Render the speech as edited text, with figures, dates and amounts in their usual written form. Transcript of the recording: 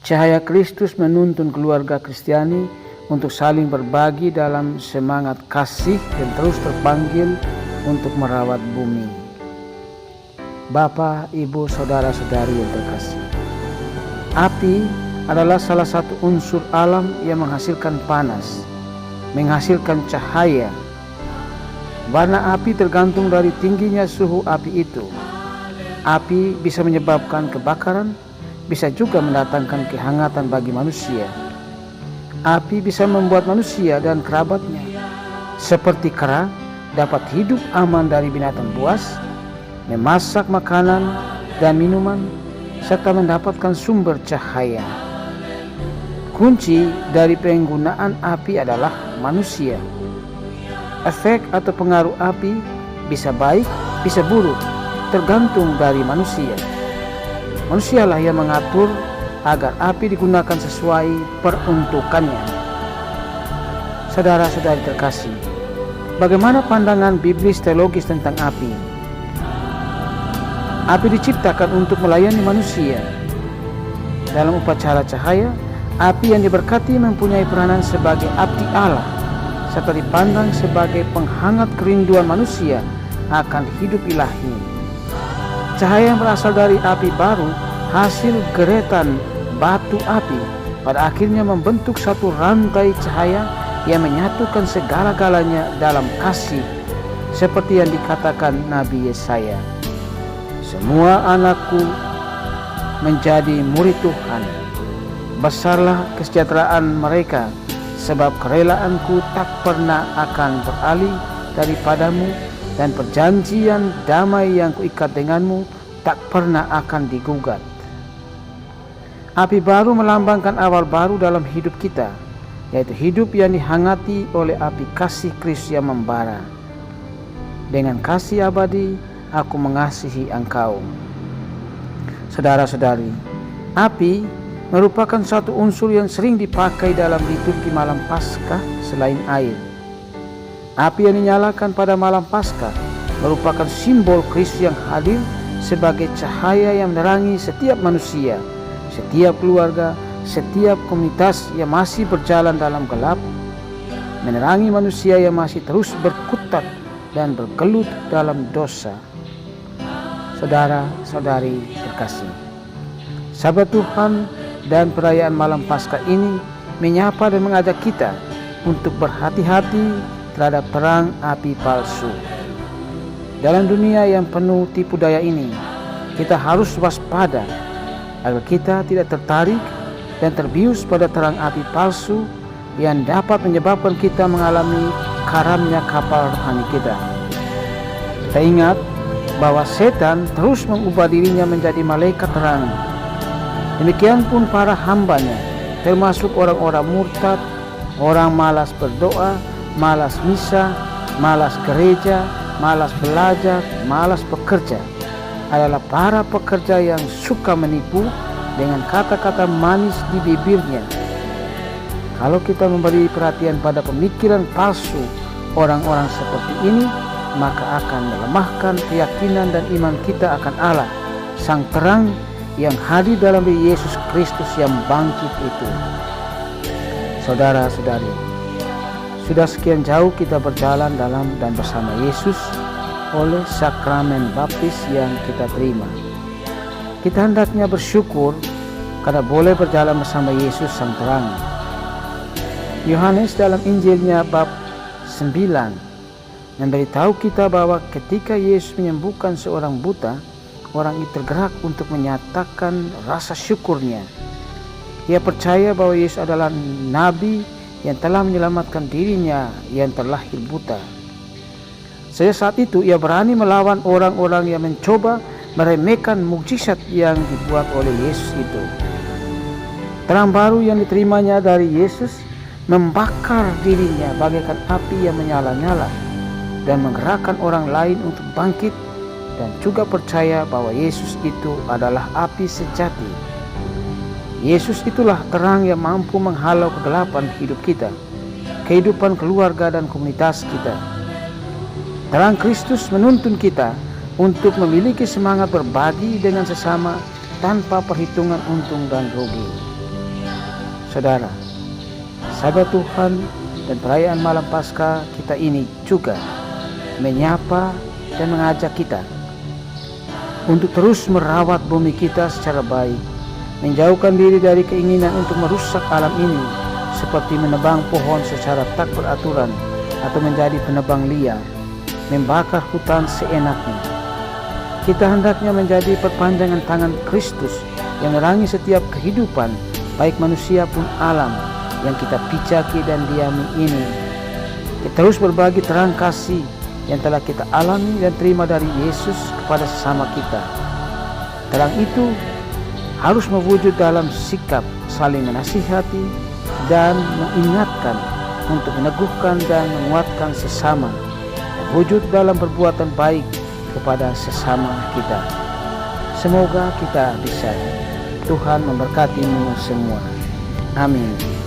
Cahaya Kristus menuntun keluarga Kristiani untuk saling berbagi dalam semangat kasih dan terus terpanggil untuk merawat bumi. Bapak, Ibu, Saudara-saudari yang terkasih, api adalah salah satu unsur alam yang menghasilkan panas, menghasilkan cahaya. Warna api tergantung dari tingginya suhu api itu. Api bisa menyebabkan kebakaran, bisa juga mendatangkan kehangatan bagi manusia. Api bisa membuat manusia dan kerabatnya seperti kera dapat hidup aman dari binatang buas, memasak makanan dan minuman, serta mendapatkan sumber cahaya. Kunci dari penggunaan api adalah manusia. Efek atau pengaruh api bisa baik, bisa buruk, tergantung dari manusia. Manusialah yang mengatur agar api digunakan sesuai peruntukannya. Saudara-saudari terkasih, bagaimana pandangan biblis teologis tentang api? Api diciptakan untuk melayani manusia. Dalam upacara cahaya, api yang diberkati mempunyai peranan sebagai abdi Allah, serta dipandang sebagai penghangat kerinduan manusia akan hidup ilahi. Cahaya yang berasal dari api baru hasil geretan batu api pada akhirnya membentuk satu rantai cahaya yang menyatukan segala-galanya dalam kasih, seperti yang dikatakan Nabi Yesaya, "Semua anakku menjadi murid Tuhan, besarlah kesejahteraan mereka, sebab kerelaanku tak pernah akan beralih daripadamu, dan perjanjian damai yang kuikat denganmu tak pernah akan digugat." Api baru melambangkan awal baru dalam hidup kita, yaitu hidup yang dihangati oleh api kasih Kristus yang membara. Dengan kasih abadi aku mengasihi engkau. Saudara-saudari, api merupakan satu unsur yang sering dipakai dalam liturgi malam Paskah selain air. Api yang dinyalakan pada malam Paskah merupakan simbol Kristus yang hadir sebagai cahaya yang menerangi setiap manusia, setiap keluarga, setiap komunitas yang masih berjalan dalam gelap, menerangi manusia yang masih terus berkutat dan bergelut dalam dosa. Saudara-saudari terkasih, Sabat Tuhan dan perayaan malam Paskah ini menyapa dan mengajak kita untuk berhati-hati terhadap perang api palsu. Dalam dunia yang penuh tipu daya ini, kita harus waspada agar kita tidak tertarik dan terbius pada terang api palsu yang dapat menyebabkan kita mengalami karamnya kapal rohani kita. Kita ingat bahwa setan terus mengubah dirinya menjadi malaikat terang. Demikian pun para hambanya, termasuk orang-orang murtad, orang malas berdoa, malas misa, malas gereja, malas belajar, malas bekerja, adalah para pekerja yang suka menipu dengan kata-kata manis di bibirnya. Kalau kita memberi perhatian pada pemikiran palsu orang-orang seperti ini, maka akan melemahkan keyakinan dan iman kita akan Allah, Sang Terang yang hadir dalam diri Yesus Kristus yang bangkit itu. Saudara-saudari, sudah sekian jauh kita berjalan dalam dan bersama Yesus oleh sakramen baptis yang kita terima. Kita hendaknya bersyukur karena boleh berjalan bersama Yesus Sang Terang. Yohanes dalam Injilnya bab 9 memberitahu kita bahwa ketika Yesus menyembuhkan seorang buta, orang itu tergerak untuk menyatakan rasa syukurnya. Ia percaya bahwa Yesus adalah Nabi yang telah menyelamatkan dirinya yang terlahir buta. Sejak saat itu ia berani melawan orang-orang yang mencoba meremehkan mukjizat yang dibuat oleh Yesus itu. Terang baru yang diterimanya dari Yesus membakar dirinya bagaikan api yang menyala-nyala dan menggerakkan orang lain untuk bangkit dan juga percaya bahwa Yesus itu adalah api sejati. Yesus itulah terang yang mampu menghalau kegelapan hidup kita, kehidupan keluarga dan komunitas kita. Terang Kristus menuntun kita untuk memiliki semangat berbagi dengan sesama tanpa perhitungan untung dan rugi. Saudara, Sabat Tuhan dan perayaan malam Paskah kita ini juga menyapa dan mengajak kita untuk terus merawat bumi kita secara baik, menjauhkan diri dari keinginan untuk merusak alam ini seperti menebang pohon secara tak beraturan atau menjadi penebang liar, membakar hutan seenaknya. Kita hendaknya menjadi perpanjangan tangan Kristus yang menerangi setiap kehidupan, baik manusia pun alam yang kita pijaki dan diami ini. Kita terus berbagi terang kasih yang telah kita alami dan terima dari Yesus kepada sesama kita. Terang itu harus mewujud dalam sikap saling menasihati dan mengingatkan untuk meneguhkan dan menguatkan sesama, wujud dalam perbuatan baik kepada sesama kita. Semoga kita bisa. Tuhan memberkatimu semua. Amin.